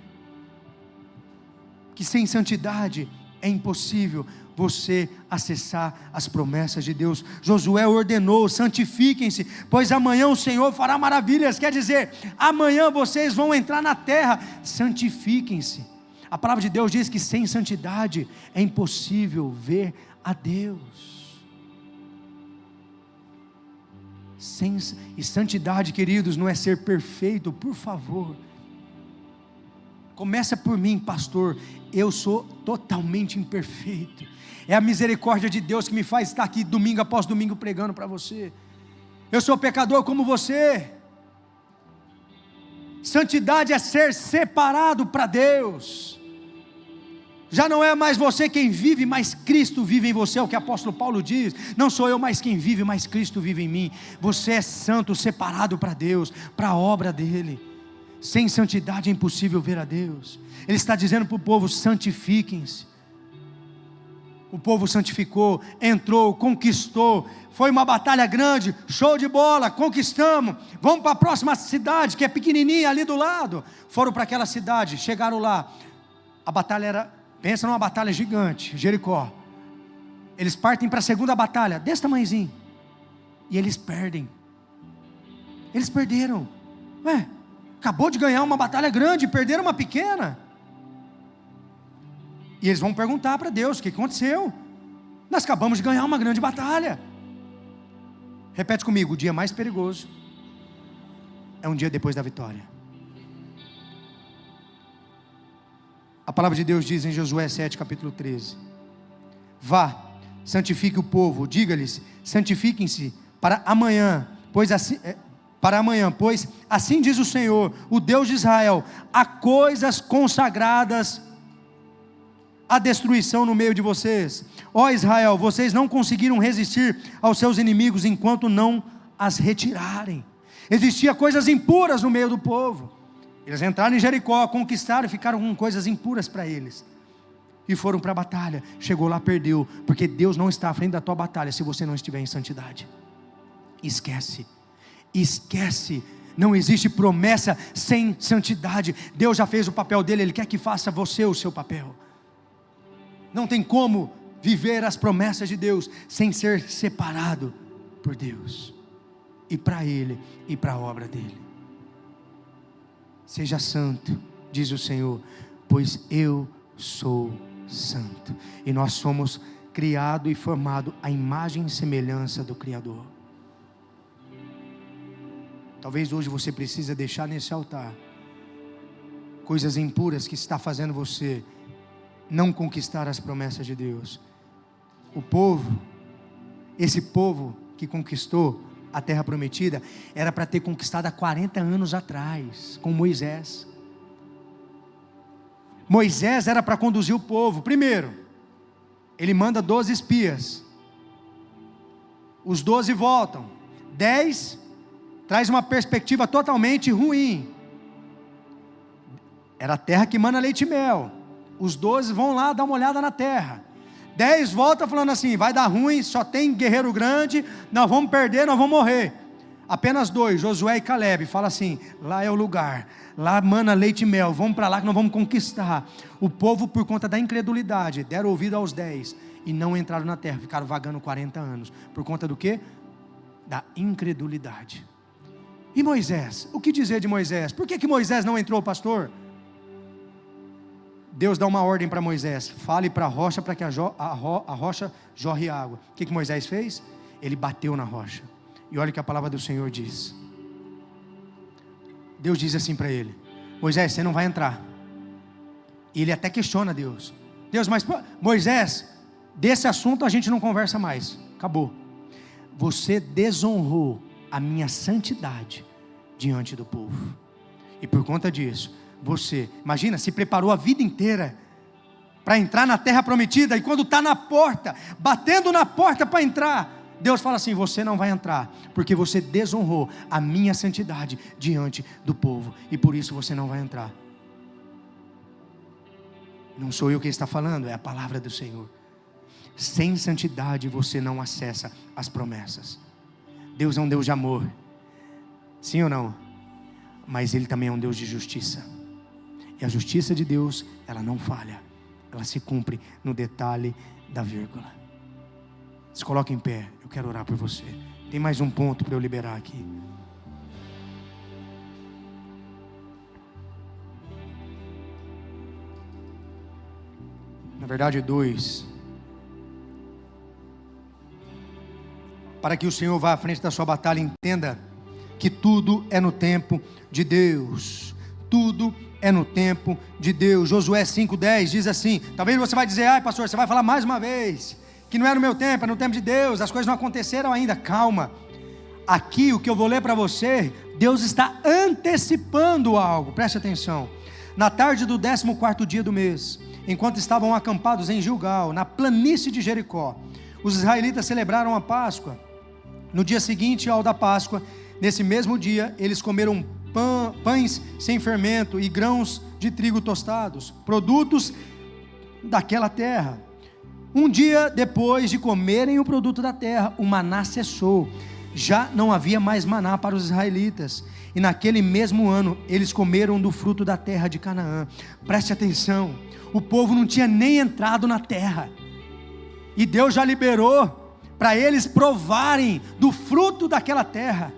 que sem santidade é impossível você acessar as promessas de Deus. Josué ordenou: santifiquem-se, pois amanhã o Senhor fará maravilhas. Quer dizer, amanhã vocês vão entrar na terra. Santifiquem-se. A palavra de Deus diz que sem santidade é impossível ver a Deus. E santidade, queridos, não é ser perfeito, por favor. Começa por mim, pastor. Eu sou totalmente imperfeito. É a misericórdia de Deus que me faz estar aqui domingo após domingo pregando para você. Eu sou pecador como você. Santidade é ser separado para Deus. Já não é mais você quem vive, mas Cristo vive em você, é o que o apóstolo Paulo diz. Não sou eu mais quem vive, mas Cristo vive em mim. Você é santo, separado para Deus, para a obra dele. Sem santidade é impossível ver a Deus. Ele está dizendo para o povo: santifiquem-se. O povo santificou, entrou, conquistou. Foi uma batalha grande, show de bola, conquistamos. Vamos para a próxima cidade, que é pequenininha ali do lado. Foram para aquela cidade, chegaram lá. A batalha era, pensa numa batalha gigante, Jericó. Eles partem para a segunda batalha, desse tamanhozinho. E eles perdem. Eles perderam. Acabou de ganhar uma batalha grande, perderam uma pequena. E eles vão perguntar para Deus: o que aconteceu? Nós acabamos de ganhar uma grande batalha. Repete comigo: o dia mais perigoso é um dia depois da vitória. A palavra de Deus diz em Josué 7, capítulo 13: vá, santifique o povo, diga-lhes: santifiquem-se para amanhã, pois assim diz o Senhor, o Deus de Israel: há coisas consagradas à destruição no meio de vocês. Ó Israel, vocês não conseguiram resistir aos seus inimigos enquanto não as retirarem. Existia coisas impuras no meio do povo. Eles entraram em Jericó, conquistaram e ficaram com coisas impuras para eles. E foram para a batalha. Chegou lá, perdeu. Porque Deus não está à frente da tua batalha se você não estiver em santidade. Esquece. Esquece. Não existe promessa sem santidade. Deus já fez o papel dele. Ele quer que faça você o seu papel. Não tem como viver as promessas de Deus sem ser separado por Deus. E para Ele e para a obra dele. Seja santo, diz o Senhor, pois eu sou santo. E nós somos criado e formado à imagem e semelhança do Criador. Talvez hoje você precisa deixar nesse altar coisas impuras que está fazendo você não conquistar as promessas de Deus. Esse povo que conquistou a terra prometida, era para ter conquistado há 40 anos atrás, com Moisés. Moisés era para conduzir o povo. Primeiro, ele manda 12 espias. Os 12 voltam. 10 traz uma perspectiva totalmente ruim. Era a terra que emana leite e mel. Os 12 vão lá dar uma olhada na terra. 10 voltam falando assim: vai dar ruim, só tem guerreiro grande, nós vamos perder, nós vamos morrer. Apenas 2, Josué e Caleb, fala assim: lá é o lugar, lá mana leite e mel, vamos para lá que nós vamos conquistar. O povo, por conta da incredulidade, deram ouvido aos 10 e não entraram na terra, ficaram vagando 40 anos. Por conta do quê? Da incredulidade. E Moisés? O que dizer de Moisés? Por que Moisés não entrou, pastor? Deus dá uma ordem para Moisés: fale para a rocha para que a rocha jorre água. O que Moisés fez? Ele bateu na rocha. E olha o que a palavra do Senhor diz. Deus diz assim para ele: Moisés, você não vai entrar. E ele até questiona Deus: Deus, mas Moisés, desse assunto a gente não conversa mais. Acabou. Você desonrou a minha santidade diante do povo. E por conta disso, você, imagina, se preparou a vida inteira para entrar na terra prometida, e quando está na porta, batendo na porta para entrar, Deus fala assim: você não vai entrar, porque você desonrou a minha santidade diante do povo, e por isso você não vai entrar. Não sou eu quem está falando, é a palavra do Senhor. Sem santidade você não acessa as promessas. Deus é um Deus de amor, sim ou não? Mas Ele também é um Deus de justiça, e a justiça de Deus, ela não falha, ela se cumpre no detalhe da vírgula. Se coloque em pé, eu quero orar por você. Tem mais um ponto para eu liberar aqui. Na verdade, 2. Para que o Senhor vá à frente da sua batalha, entenda que tudo é no tempo de Deus. Tudo é no tempo de Deus. Josué 5:10 diz assim. Talvez você vai dizer: ai pastor, você vai falar mais uma vez que não é no meu tempo, é no tempo de Deus, as coisas não aconteceram ainda. Calma, aqui o que eu vou ler para você, Deus está antecipando algo, preste atenção. Na tarde do 14º dia do mês, enquanto estavam acampados em Gilgal, na planície de Jericó, os israelitas celebraram a Páscoa. No dia seguinte ao da Páscoa, nesse mesmo dia, eles comeram pães sem fermento e grãos de trigo tostados, produtos daquela terra. Um dia depois de comerem o produto da terra, o maná cessou. Já não havia mais maná para os israelitas. E naquele mesmo ano, eles comeram do fruto da terra de Canaã. Preste atenção, o povo não tinha nem entrado na terra, e Deus já liberou para eles provarem do fruto daquela terra.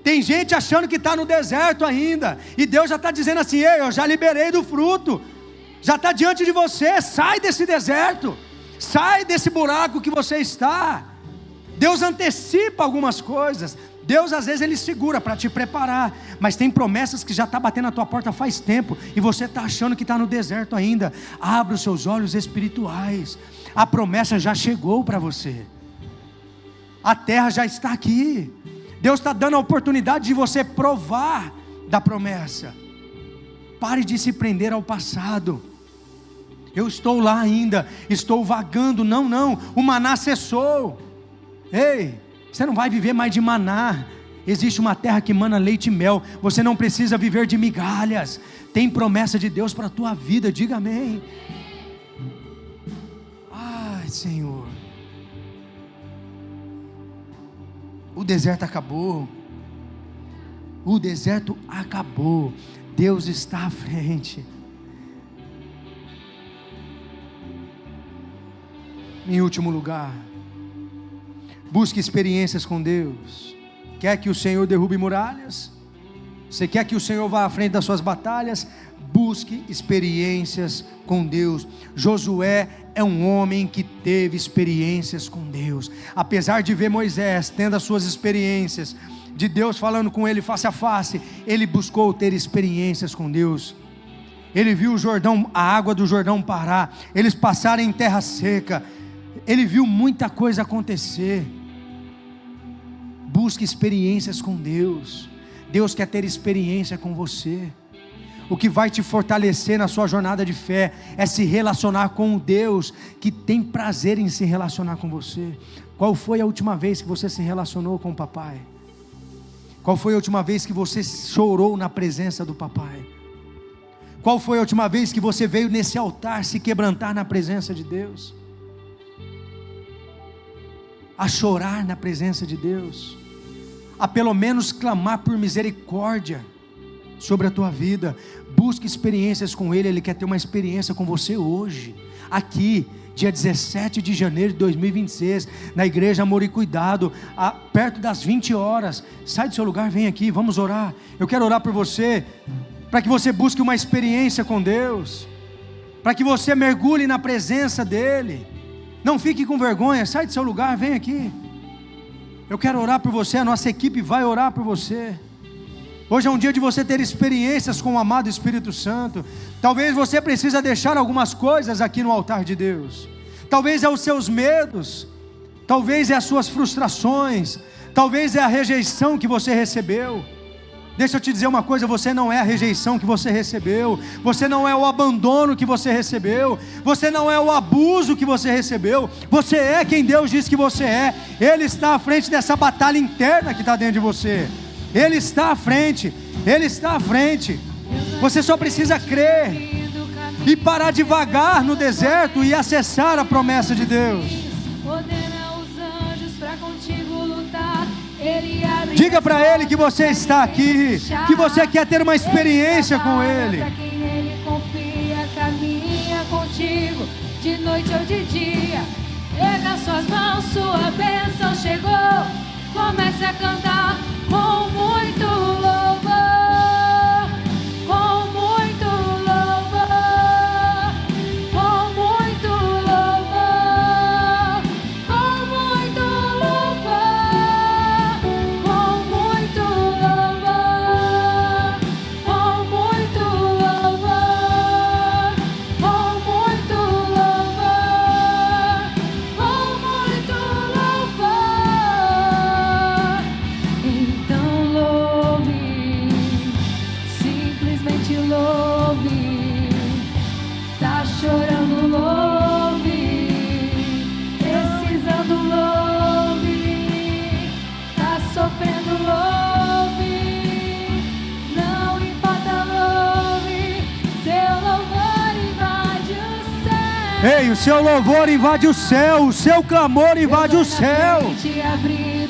Tem gente achando que está no deserto ainda, e Deus já está dizendo assim: ei, eu já liberei do fruto, já está diante de você, sai desse deserto, sai desse buraco que você está. Deus antecipa algumas coisas. Deus às vezes Ele segura para te preparar, mas tem promessas que já está batendo na tua porta faz tempo, e você está achando que está no deserto ainda. Abra os seus olhos espirituais, a promessa já chegou para você, a terra já está aqui. Deus está dando a oportunidade de você provar da promessa. Pare de se prender ao passado. Eu estou lá ainda, estou vagando. Não, o maná cessou. Ei, você não vai viver mais de maná. Existe uma terra que mana leite e mel. Você não precisa viver de migalhas. Tem promessa de Deus para a tua vida, diga amém. Ai Senhor, o deserto acabou. O deserto acabou. Deus está à frente. Em último lugar, busque experiências com Deus. Quer que o Senhor derrube muralhas? Você quer que o Senhor vá à frente das suas batalhas? Busque experiências com Deus. Josué é um homem que teve experiências com Deus. Apesar de ver Moisés tendo as suas experiências, de Deus falando com ele face a face, ele buscou ter experiências com Deus. Ele viu o Jordão, a água do Jordão parar, eles passarem em terra seca. Ele viu muita coisa acontecer. Busque experiências com Deus. Deus quer ter experiência com você. O que vai te fortalecer na sua jornada de fé é se relacionar com o Deus que tem prazer em se relacionar com você. Qual foi a última vez que você se relacionou com o papai? Qual foi a última vez que você chorou na presença do papai? Qual foi a última vez que você veio nesse altar se quebrantar na presença de Deus? A chorar na presença de Deus, a pelo menos clamar por misericórdia sobre a tua vida. Busque experiências com Ele. Ele quer ter uma experiência com você hoje, aqui, dia 17 de janeiro de 2026, na igreja Amor e Cuidado, perto das 20 horas, sai do seu lugar, vem aqui, vamos orar. Eu quero orar por você, para que você busque uma experiência com Deus, para que você mergulhe na presença dEle. Não fique com vergonha, sai do seu lugar, vem aqui. Eu quero orar por você, a nossa equipe vai orar por você. Hoje é um dia de você ter experiências com o amado Espírito Santo. Talvez você precisa deixar algumas coisas aqui no altar de Deus. Talvez é os seus medos, talvez é as suas frustrações, talvez é a rejeição que você recebeu. Deixa eu te dizer uma coisa, você não é a rejeição que você recebeu, você não é o abandono que você recebeu, você não é o abuso que você recebeu, você é quem Deus diz que você é. Ele está à frente dessa batalha interna que está dentro de você, Ele está à frente, Ele está à frente. Você só precisa crer e parar de vagar no deserto e acessar a promessa de Deus. Diga para Ele que você está aqui, que você quer ter uma experiência com Ele. Para quem nele confia, caminha contigo, de noite ou de dia. Erga suas mãos, sua bênção chegou. Comece a cantar com muito louvor, com muito louvor, com muito louvor, com muito louvor, com muito louvor, com muito louvor, com muito louvor, com muito louvor. Então louve, simplesmente louve. Tá chorando, louve. Precisando, louve. Tá sofrendo, louve. Não importa, louve. Seu louvor invade o céu. Ei, o seu louvor invade o céu, o seu clamor invade o céu.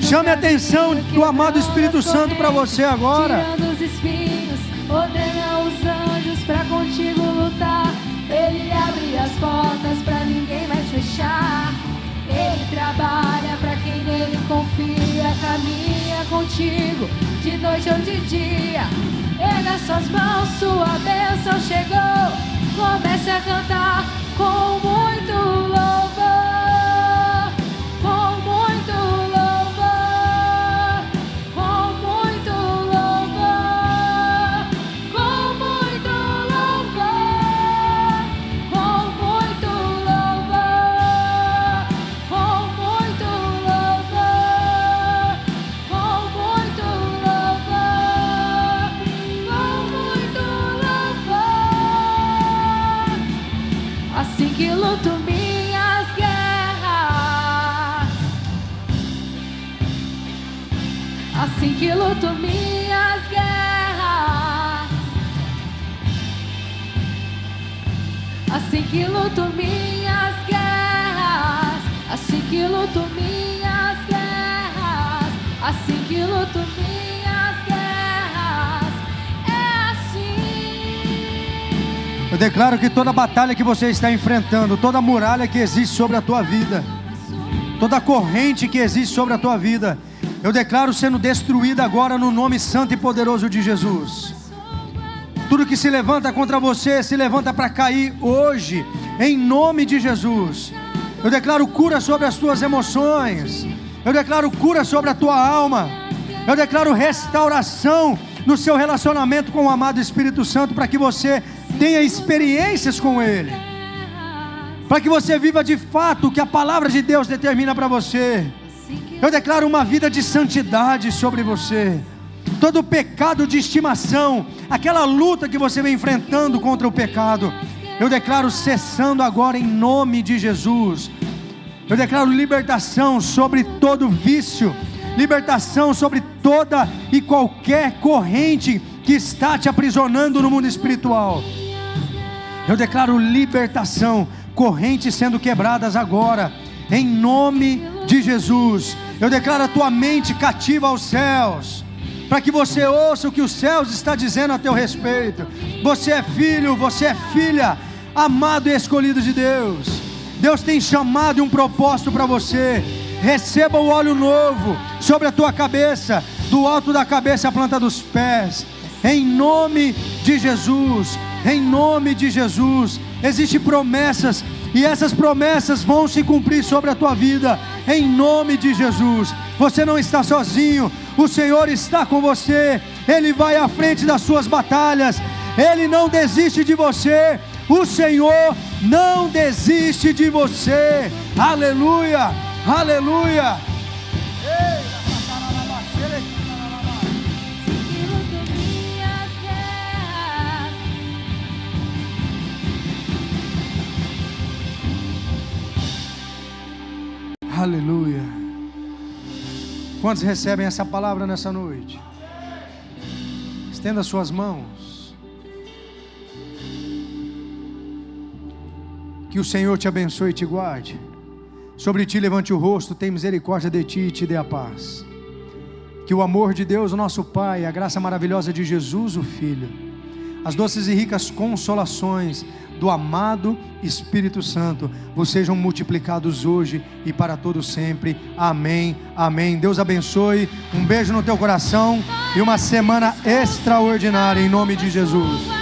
Chame a atenção do amado Espírito Santo para você agora. Tirando os espinhos, ordena os anjos pra contigo lutar. Ele abre as portas pra ninguém mais fechar. Ele trabalha pra quem nele confia, caminha contigo, de noite ou de dia. Erga suas mãos, sua bênção chegou. Comece a cantar com muito louvor, com muito louvor, com muito louvor, com muito louvor, com muito louvor, com muito louvor, com muito louvor, com muito louvor. Assim que luto minhas guerras, assim que luto minhas guerras, assim que luto minhas guerras, assim que luto minhas guerras, assim que luto minhas guerras, é assim. Eu declaro que toda batalha que você está enfrentando, toda muralha que existe sobre a tua vida, toda corrente que existe sobre a tua vida, eu declaro sendo destruída agora no nome santo e poderoso de Jesus. Tudo que se levanta contra você, se levanta para cair hoje, em nome de Jesus. Eu declaro cura sobre as tuas emoções, eu declaro cura sobre a tua alma, eu declaro restauração no seu relacionamento com o amado Espírito Santo, para que você tenha experiências com Ele, para que você viva de fato o que a palavra de Deus determina para você. Eu declaro uma vida de santidade sobre você. Todo pecado de estimação, aquela luta que você vem enfrentando contra o pecado, eu declaro cessando agora em nome de Jesus. Eu declaro libertação sobre todo vício, libertação sobre toda e qualquer corrente que está te aprisionando no mundo espiritual. Eu declaro libertação, correntes sendo quebradas agora, em nome de Jesus. Eu declaro a tua mente cativa aos céus, para que você ouça o que os céus está dizendo a teu respeito. Você é filho, você é filha, amado e escolhido de Deus. Deus tem chamado e um propósito para você. Receba o óleo novo sobre a tua cabeça, do alto da cabeça à planta dos pés, em nome de Jesus. Em nome de Jesus. Existem promessas, e essas promessas vão se cumprir sobre a tua vida, em nome de Jesus. Você não está sozinho, o Senhor está com você. Ele vai à frente das suas batalhas, Ele não desiste de você. O Senhor não desiste de você. Aleluia, aleluia. Aleluia. Quantos recebem essa palavra nessa noite? Estenda suas mãos. Que o Senhor te abençoe e te guarde. Sobre ti levante o rosto, tem misericórdia de ti e te dê a paz. Que o amor de Deus, o nosso Pai, a graça maravilhosa de Jesus, o Filho, as doces e ricas consolações do amado Espírito Santo vos sejam multiplicados hoje e para todo sempre. Amém, amém. Deus abençoe, um beijo no teu coração e uma semana extraordinária em nome de Jesus.